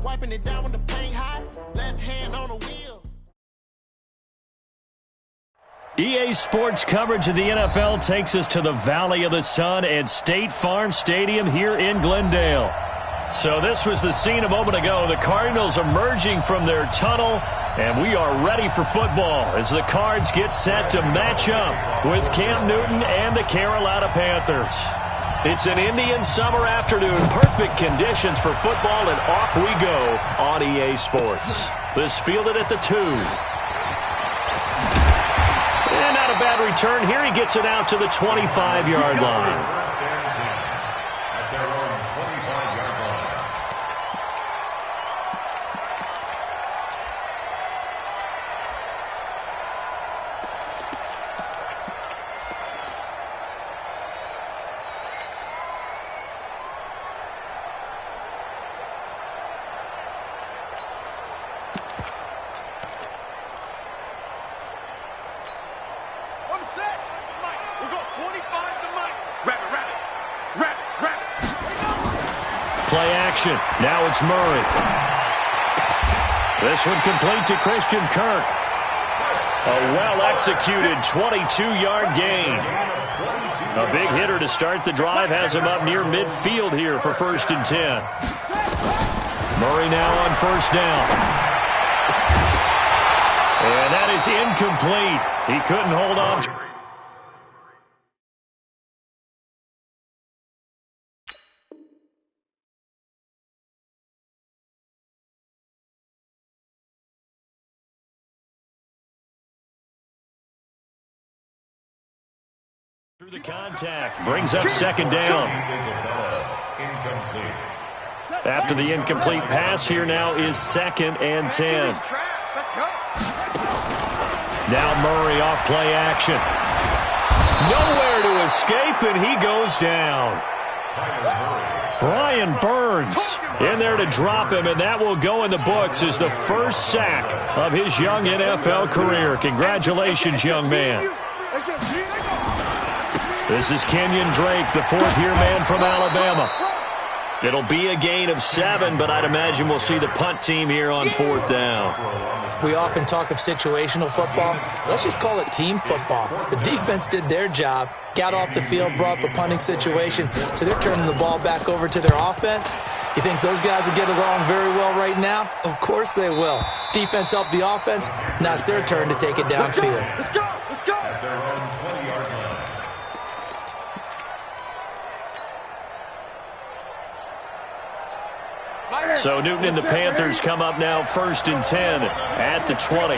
wiping it down when the paint hot. Left hand on the wheel. EA Sports coverage of the NFL takes us to the Valley of the Sun at State Farm Stadium here in Glendale. So this was the scene a moment ago. The Cardinals emerging from their tunnel, and we are ready for football as the Cards get set to match up with Cam Newton and the Carolina Panthers. It's an Indian summer afternoon, perfect conditions for football, and off we go on EA Sports. This fielded at the 2. And not a bad return here. He gets it out to the 25-yard line. Play action. Now it's Murray. This one complete to Christian Kirk. A well-executed 22-yard gain. A big hitter to start the drive has him up near midfield here for 1st and 10. Murray now on 1st down. And that is incomplete. He couldn't hold on. Through the contact, brings up 2nd down. After the incomplete pass, here now is 2nd and 10. Now Murray off play action. Nowhere to escape, and he goes down. Brian Burns in there to drop him, and that will go in the books as the first sack of his young NFL career. Congratulations, young man. This is Kenyon Drake, the 4th-year man from Alabama. It'll be a gain of 7, but I'd imagine we'll see the punt team here on 4th down. We often talk of situational football. Let's just call it team football. The defense did their job, got off the field, brought the punting situation, so they're turning the ball back over to their offense. You think those guys will get along very well right now? Of course they will. Defense helped the offense. Now it's their turn to take it downfield. Let's go! Let's go! So Newton and the Panthers come up now 1st and 10 at the 20.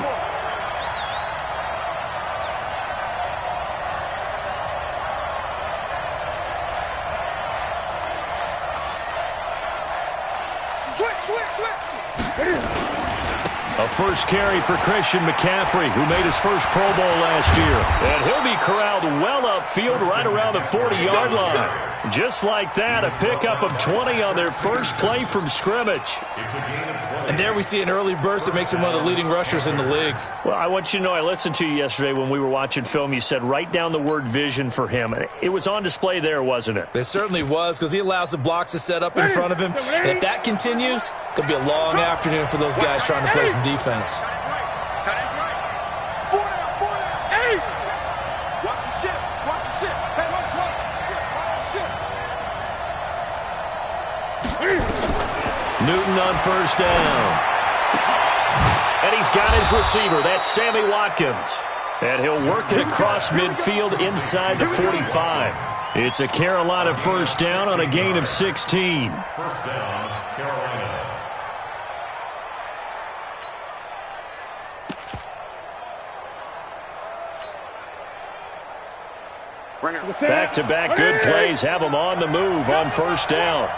A first carry for Christian McCaffrey, who made his first Pro Bowl last year. And he'll be corralled well upfield right around the 40-yard line. Just like that, a pickup of 20 on their first play from scrimmage. And there we see an early burst that makes him one of the leading rushers in the league. Well, I want you to know, I listened to you yesterday when we were watching film. You said write down the word vision for him. It was on display there, wasn't it? It certainly was, because he allows the blocks to set up in front of him. And if that continues, it could be a long afternoon for those guys trying to play some defense. Newton on 1st down. And he's got his receiver. That's Sammy Watkins. And he'll work it across midfield inside the 45. It's a Carolina 1st down on a gain of 16. 1st down, Carolina. Back-to-back good plays have them on the move on 1st down.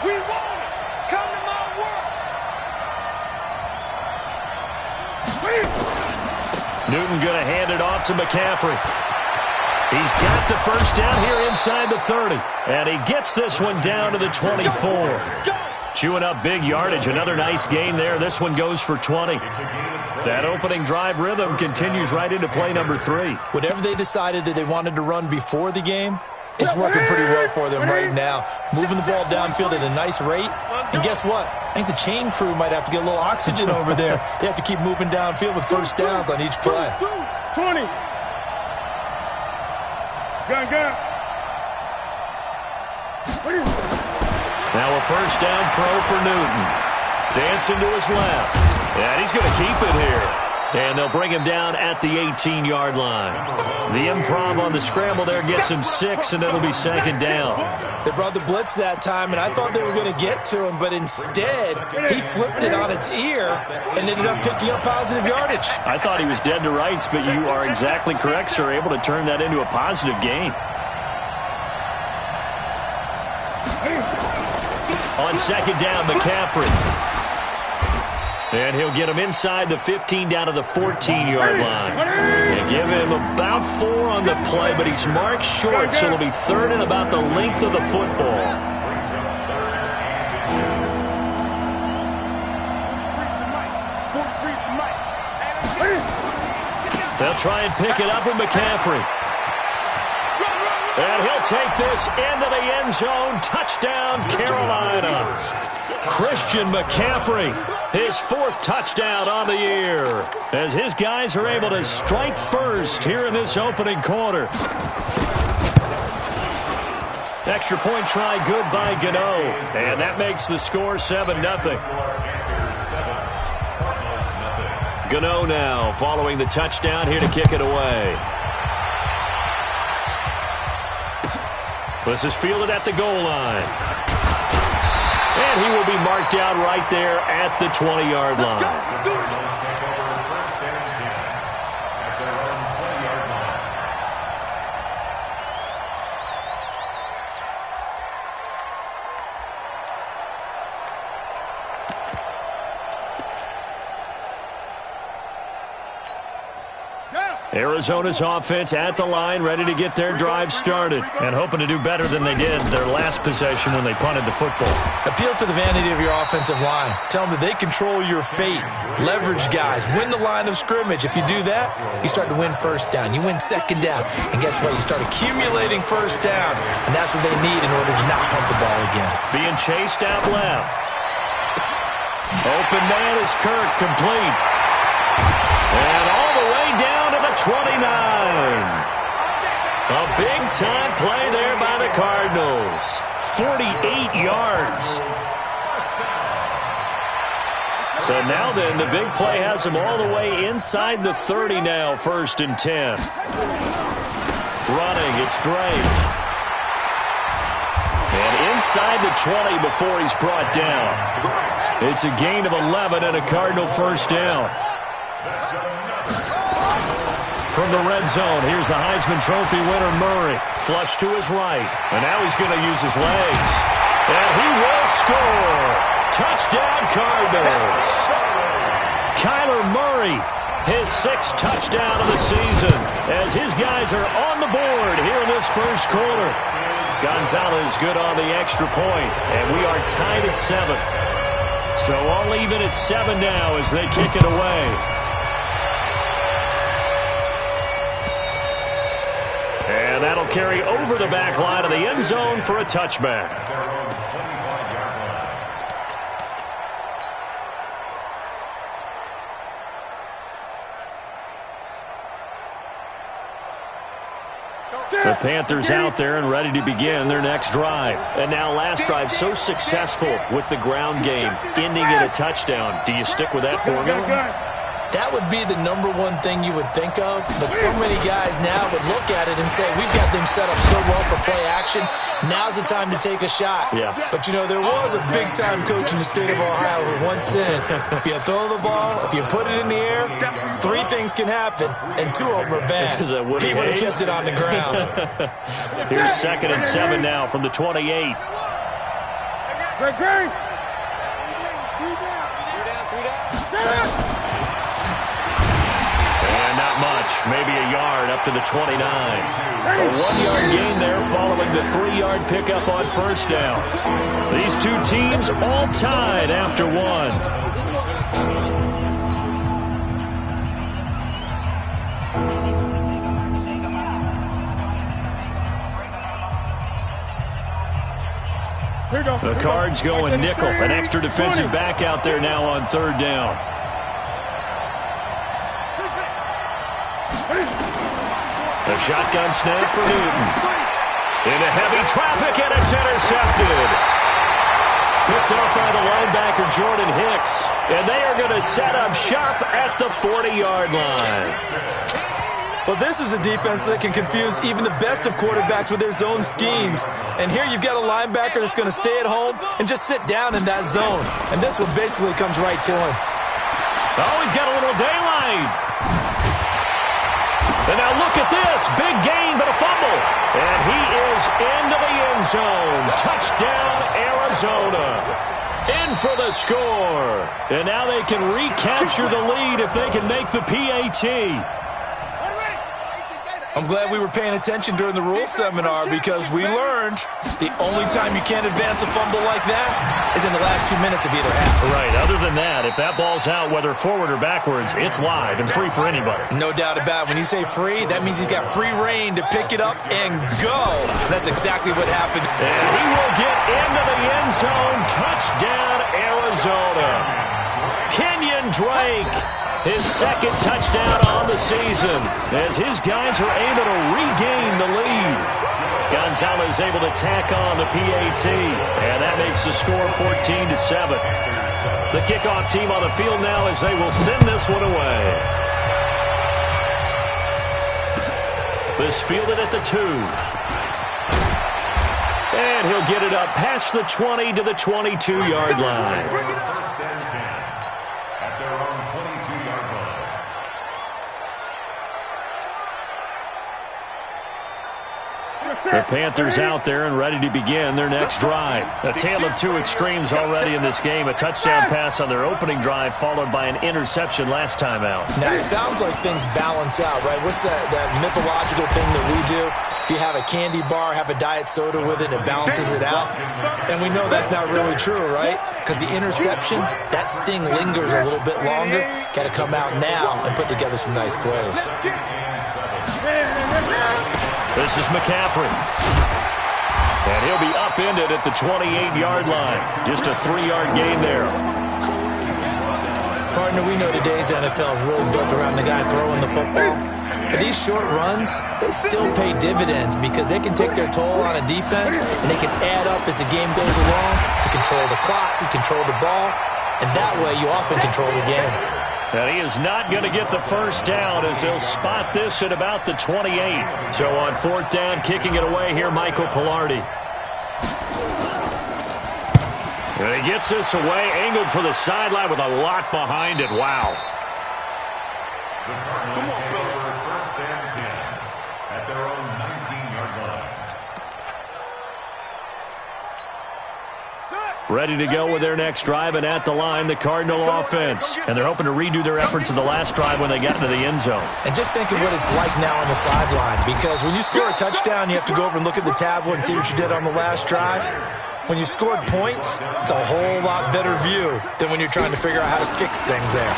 We want it. Come to my work. Newton going to hand it off to McCaffrey. He's got the 1st down here inside the 30. And he gets this one down to the 24. Chewing up big yardage. Another nice gain there. This one goes for 20. That opening drive rhythm continues right into play number 3. Whatever they decided that they wanted to run before the game, It's working pretty well for them right now. Moving the ball downfield at a nice rate. And guess what? I think the chain crew might have to get a little oxygen over there. They have to keep moving downfield with first downs on each play. 20. Gun. Now a first down throw for Newton. Dancing to his left. And he's going to keep it here. And they'll bring him down at the 18-yard line. The improv on the scramble there gets him 6, and it'll be second down. They brought the blitz that time, and I thought they were going to get to him, but instead he flipped it on its ear and ended up picking up positive yardage. I thought he was dead to rights, but you are exactly correct, sir. Able to turn that into a positive gain. On second down, McCaffrey. And he'll get him inside the 15 down to the 14-yard line. They give him about 4 on the play, but he's marked short, so it'll be third and about the length of the football. They'll try and pick it up with McCaffrey. And he'll take this into the end zone. Touchdown, Carolina. Christian McCaffrey, his 4th touchdown on the year, as his guys are able to strike first here in this opening quarter. Extra point try good by Gano, and that makes the score 7-0. Gano now following the touchdown here to kick it away. This is fielded at the goal line. And he will be marked out right there at the 20-yard line. Arizona's offense at the line, ready to get their drive started, and hoping to do better than they did their last possession when they punted the football. Appeal to the vanity of your offensive line. Tell them that they control your fate. Leverage guys. Win the line of scrimmage. If you do that, you start to win first down. You win second down. And guess what? You start accumulating first downs, and that's what they need in order to not pump the ball again. Being chased out left. Open man is Kirk, complete. And all the way down to the 29. A big-time play there by the Cardinals. 48 yards. So now then, the big play has them all the way inside the 30 now, 1st and 10. Running, it's Drake. And inside the 20 before he's brought down. It's a gain of 11 and a Cardinal first down. From the red zone, here's the Heisman Trophy winner, Murray. Flush to his right. And now he's going to use his legs. And he will score. Touchdown, Cardinals. Kyler Murray, his 6th touchdown of the season, as his guys are on the board here in this first quarter. Gonzalez good on the extra point, and we are tied at 7. So all even at 7 now as they kick it away. And that'll carry over the back line of the end zone for a touchback. The Panthers out there and ready to begin their next drive. And now last drive so successful with the ground game, ending in a touchdown. Do you stick with that formula? That would be the number one thing you would think of, but so many guys now would look at it and say, we've got them set up so well for play action, now's the time to take a shot. Yeah. But, you know, there was a big-time coach in the state of Ohio who once said, if you throw the ball, if you put it in the air, 3 things can happen, and 2 of them are bad. He would have kissed it on the ground. Here's 2nd and 7 now from the 28. Great. Maybe a yard up to the 29. A 1-yard gain there following the 3-yard pickup on first down. These 2 teams all tied after 1. Here you go. The Cards going nickel. An extra defensive back out there now on third down. A shotgun snap for Newton. Into heavy traffic, and it's intercepted. Picked up by the linebacker, Jordan Hicks. And they are going to set up shop at the 40-yard line. Well, this is a defense that can confuse even the best of quarterbacks with their zone schemes. And here you've got a linebacker that's going to stay at home and just sit down in that zone. And this one basically comes right to him. Oh, he's got a little daylight. And now look at this. Big gain, but a fumble. And he is into the end zone. Touchdown, Arizona. In for the score. And now they can recapture the lead if they can make the PAT. I'm glad we were paying attention during the rules seminar because we learned the only time you can't advance a fumble like that is in the last 2 minutes of either half. Right. Other than that, if that ball's out, whether forward or backwards, it's live and free for anybody. No doubt about it. When you say free, that means he's got free reign to pick it up and go. That's exactly what happened. And he will get into the end zone. Touchdown, Arizona. Kenyon Drake. His second touchdown on the season as his guys are able to regain the lead. Gonzalez able to tack on the PAT, and that makes the score 14-7. The kickoff team on the field now as they will send this one away. This fielded at the 2. And he'll get it up past the 20 to the 22-yard line. First and 10 at their own 22-yard line. The Panthers out there and ready to begin their next drive. A tale of two extremes already in this game. A touchdown pass on their opening drive followed by an interception last time out. Now, it sounds like things balance out, right? What's that mythological thing that we do? If you have a candy bar, have a diet soda with it, it balances it out. And we know that's not really true, right? Because the interception, that sting lingers a little bit longer. Got to come out now and put together some nice plays. This is McCaffrey. And he'll be upended at the 28-yard line. Just a 3-yard gain there. Partner, we know today's NFL is really built around the guy throwing the football. But these short runs, they still pay dividends because they can take their toll on a defense and they can add up as the game goes along. You control the clock, you control the ball, and that way you often control the game. And he is not going to get the first down as they'll spot this at about the 28. So on fourth down, kicking it away here, Michael Pilardi. And he gets this away, angled for the sideline with a lot behind it. Wow. The Cardinals take over first and 10 at their own 19-yard line. Ready to go with their next drive, and at the line, the Cardinal offense. And they're hoping to redo their efforts in the last drive when they got into the end zone. And just think of what it's like now on the sideline, because when you score a touchdown, you have to go over and look at the tablet and see what you did on the last drive. When you scored points, it's a whole lot better view than when you're trying to figure out how to fix things there.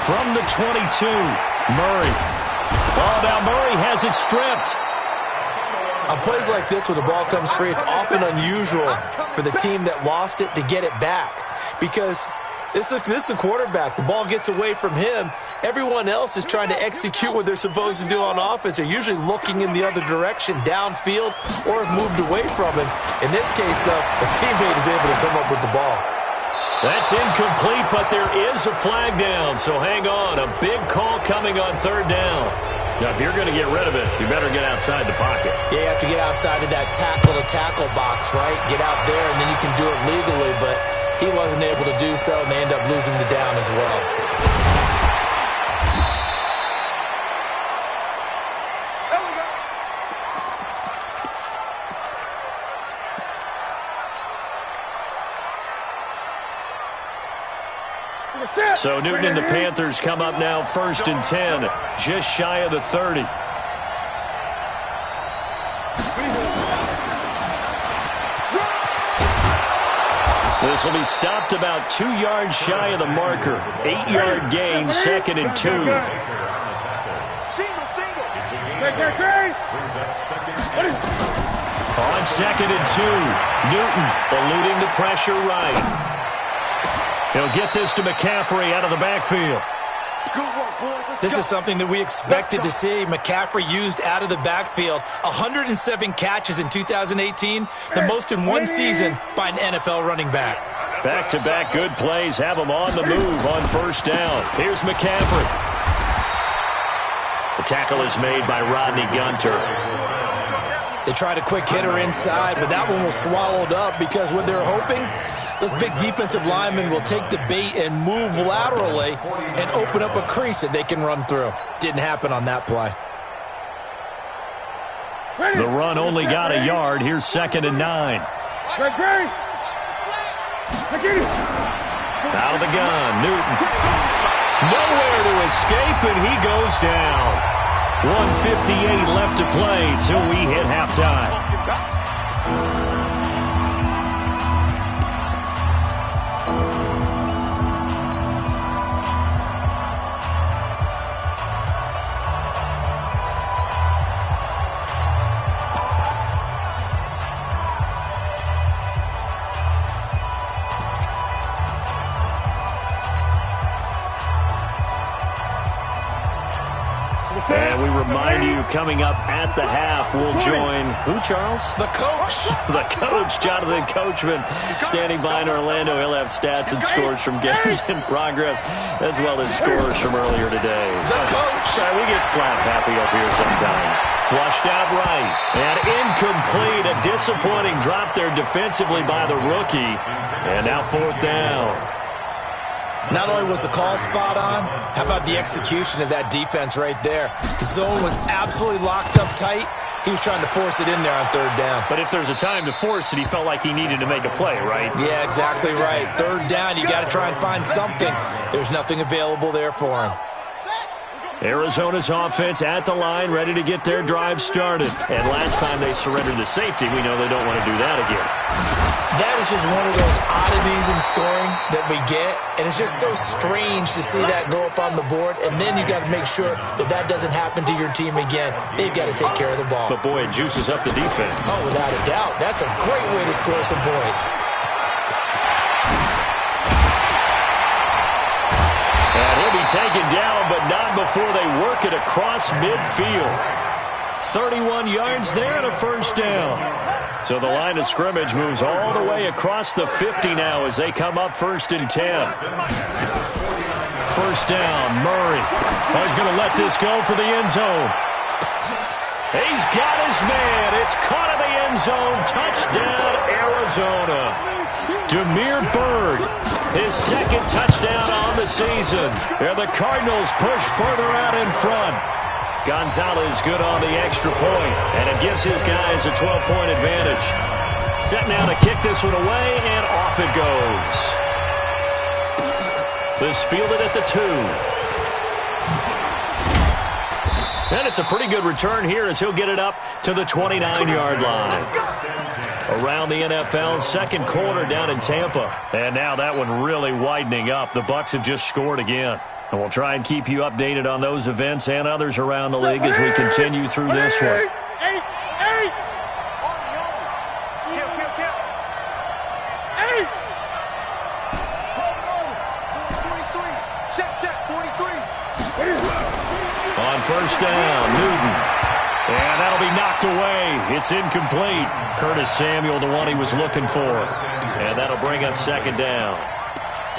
From the 22, Murray. Oh, now Murray has it stripped. On plays like this where the ball comes free, it's often unusual for the team that lost it to get it back. Because this is the quarterback. The ball gets away from him. Everyone else is trying to execute what they're supposed to do on offense. They're usually looking in the other direction, downfield, or have moved away from him. In this case, though, the teammate is able to come up with the ball. That's incomplete, but there is a flag down, so hang on. A big call coming on third down. Now, if you're going to get rid of it, you better get outside the pocket. Yeah, you have to get outside of that tackle-to-tackle box, right? Get out there, and then you can do it legally, but he wasn't able to do so, and they end up losing the down as well. So Newton and the Panthers come up now first and 10, just shy of the 30. This will be stopped about 2 yards shy of the marker. 8-yard gain, second and 2. Single. Brings up second. On 2nd and 2, Newton eluding the pressure right. He'll get this to McCaffrey out of the backfield. This is something that we expected to see. McCaffrey used out of the backfield. 107 catches in 2018, the most in one season by an NFL running back. Back-to-back good plays have him on the move on first down. Here's McCaffrey. The tackle is made by Rodney Gunter. They tried a quick hitter inside, but that one was swallowed up because what they're hoping, those big defensive linemen will take the bait and move laterally and open up a crease that they can run through. Didn't happen on that play. The run only got a yard. Here's 2nd and 9. Out of the gun, Newton. Nowhere to escape, and he goes down. 1:58 left to play till we hit halftime. And we remind you, coming up at the half, we'll join, who, Charles? The coach. The coach, Jonathan Coachman, standing by in Orlando. He'll have stats and scores from games in progress, as well as scores from earlier today. The coach. We get slap happy up here sometimes. Flushed out right. And incomplete. A disappointing drop there defensively by the rookie. And now 4th down. Not only was the call spot on, how about the execution of that defense right there? The zone was absolutely locked up tight. He was trying to force it in there on 3rd down. But if there's a time to force it, he felt like he needed to make a play, right? Yeah, exactly right. 3rd down, you got to try and find something. There's nothing available there for him. Arizona's offense at the line, ready to get their drive started. And last time they surrendered the safety, we know they don't want to do that again. That is just one of those oddities in scoring that we get, and it's just so strange to see that go up on the board, and then you got to make sure that that doesn't happen to your team again. They've got to take care of the ball. But, boy, it juices up the defense. Oh, without a doubt. That's a great way to score some points. And he'll be taken down, but not before they work it across midfield. 31 yards there and a first down. So the line of scrimmage moves all the way across the 50 now as they come up 1st and 10. First down, Murray. Oh, he's going to let this go for the end zone. He's got his man. It's caught in the end zone. Touchdown, Arizona. Damiere Byrd, his 2nd touchdown on the season. And the Cardinals push further out in front. Gonzalez good on the extra point, and it gives his guys a 12-point advantage. Set now to kick this one away, and off it goes. This fielded at the 2. And it's a pretty good return here as he'll get it up to the 29-yard line. Around the NFL, 2nd quarter down in Tampa. And now that one really widening up. The Bucs have just scored again. And we'll try and keep you updated on those events and others around the league as we continue through this one. On first down, Newton. And that'll be knocked away. It's incomplete. Curtis Samuel, the one he was looking for. And that'll bring up 2nd down.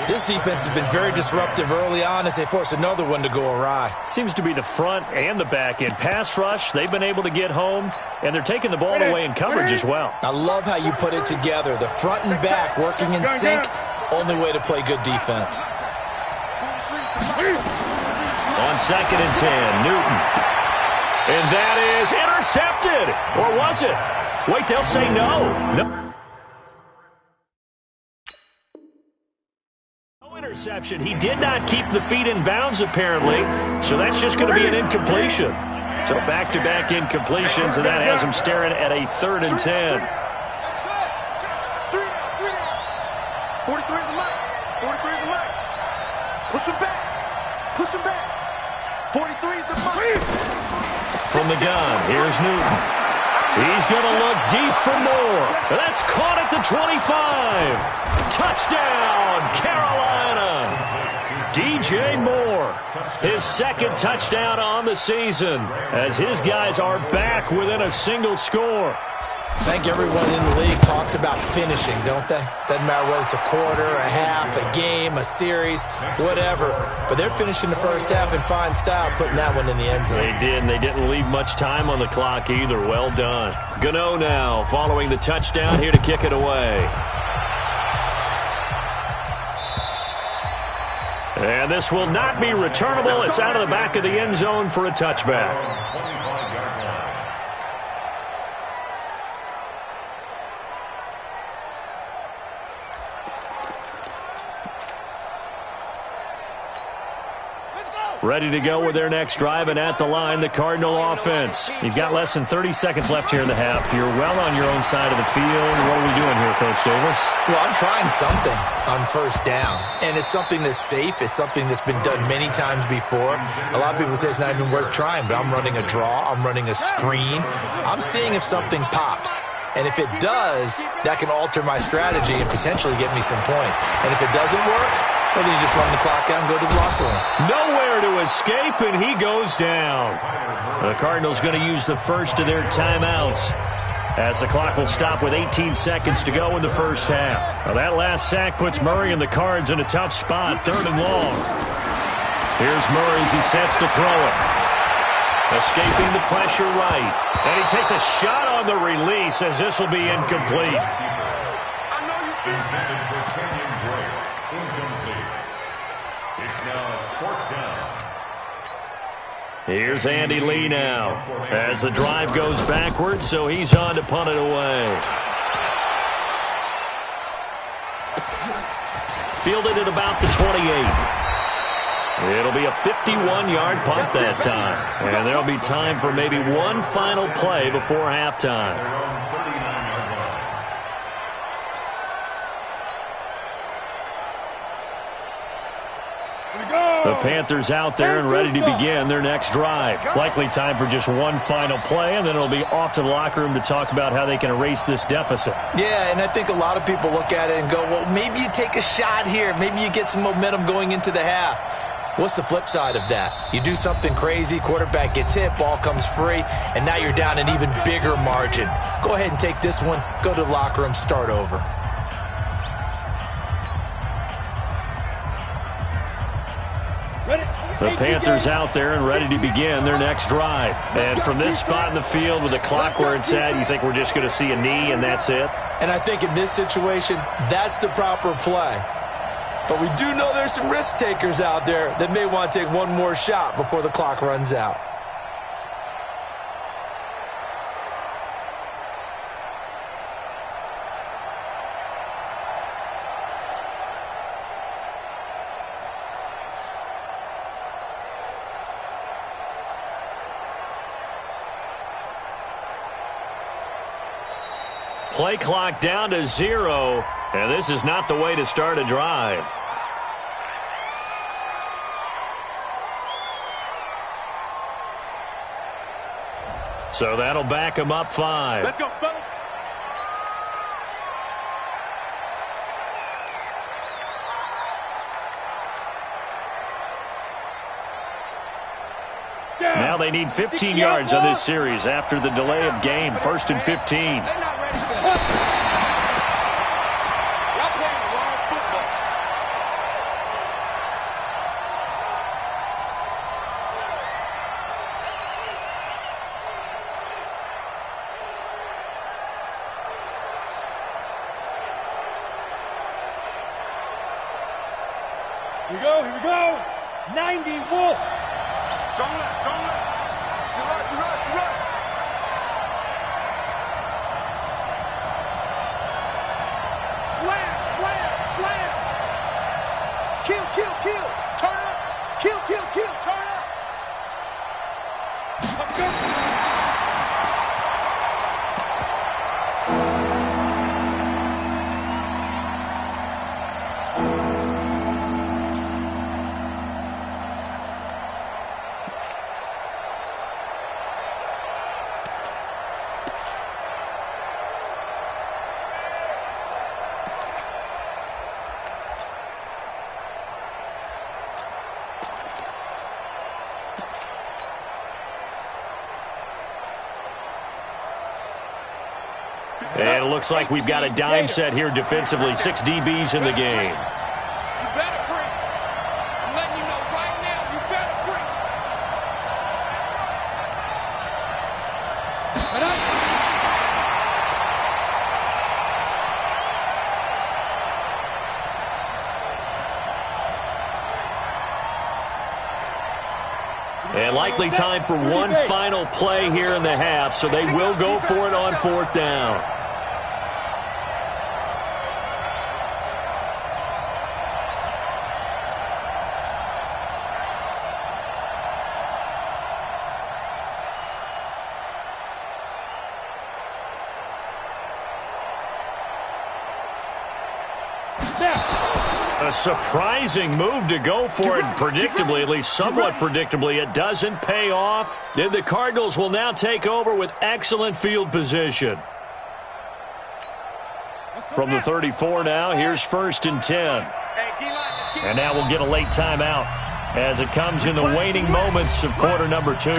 This defense has been very disruptive early on as they force another one to go awry. Seems to be the front and the back end. Pass rush, they've been able to get home, and they're taking the ball away in coverage as well. I love how you put it together. The front and back working in sync, only way to play good defense. On 2nd and 10, Newton. And that is intercepted. Or was it? Wait, they'll say no. Interception. He did not keep the feet in bounds, apparently, so that's just going to be an incompletion. So back-to-back incompletions, and that has him staring at a 3rd and 10. 43 is the line. 43 is the line. Push him back. Push him back. 43 is the line. From the gun, here's Newton. He's going to look deep for more. That's caught at the 25. Touchdown, Carolina. DJ Moore, his second touchdown on the season, as his guys are back within a single score. I think everyone in the league talks about finishing, don't they? Doesn't matter whether it's a quarter, a half, a game, a series, whatever. But they're finishing the first half in fine style, putting that one in the end zone. They did, and they didn't leave much time on the clock either. Well done. Gano now following the touchdown here to kick it away. And this will not be returnable. It's out of the back of the end zone for a touchback. Ready to go with their next drive, and at the line, the Cardinal offense. You've got less than 30 seconds left here in the half. You're well on your own side of the field. What are we doing here, Coach Davis? Well, I'm trying something on first down, and it's something that's safe. It's something that's been done many times before. A lot of people say it's not even worth trying, but I'm running a draw. I'm running a screen. I'm seeing if something pops. And if it does, that can alter my strategy and potentially get me some points. And if it doesn't work, well, then you just run the clock out and go to the locker room. Nowhere to escape, and he goes down. The Cardinals going to use the first of their timeouts, as the clock will stop with 18 seconds to go in the first half. Now, that last sack puts Murray and the Cards in a tough spot, 3rd and long. Here's Murray as he sets to throw it. Escaping the pressure right. And he takes a shot on the release, as this will be incomplete. Intended for Kenyon Drake. Incomplete. It's now 4th down. Here's Andy Lee now, as the drive goes backwards, so he's on to punt it away. Fielded at about the 28. It'll be a 51-yard punt that time. And there'll be time for maybe one final play before halftime. The Panthers out there and ready to begin their next drive. Likely time for just one final play, and then it'll be off to the locker room to talk about how they can erase this deficit. Yeah, and I think a lot of people look at it and go, well, maybe you take a shot here. Maybe you get some momentum going into the half. What's the flip side of that? You do something crazy, quarterback gets hit, ball comes free, and now you're down an even bigger margin. Go ahead and take this one, go to the locker room, start over. The Panthers out there and ready to begin their next drive. And from this spot in the field with the clock where it's at, you think we're just going to see a knee and that's it? And I think in this situation, that's the proper play. But we do know there's some risk takers out there that may want to take one more shot before the clock runs out. Play clock down to 0, and this is not the way to start a drive. So that'll back him up 5. Let's go, fellas. Now they need 15 yards on this series after the delay of game. 1st and 15. They're not ready for that. Y'all playing the wrong football. Here we go. 90 Wolf. Strong left, strong left. You're right, you're right, you're right. Slam, slam, slam. Kill, kill, kill. Turn up. Kill, kill, kill. Turn up. Let's go. And it looks like we've got a dime set here defensively. 6 DBs in the game. You better bring. I'm letting you know right now, you better bring. And likely time for one final play here in the half, so they will go for it on 4th down. A surprising move to go for it, predictably, at least somewhat predictably. It doesn't pay off. Then the Cardinals will now take over with excellent field position. From the 34 now, here's 1st and 10. And now we'll get a late timeout as it comes in the waning moments of quarter number 2.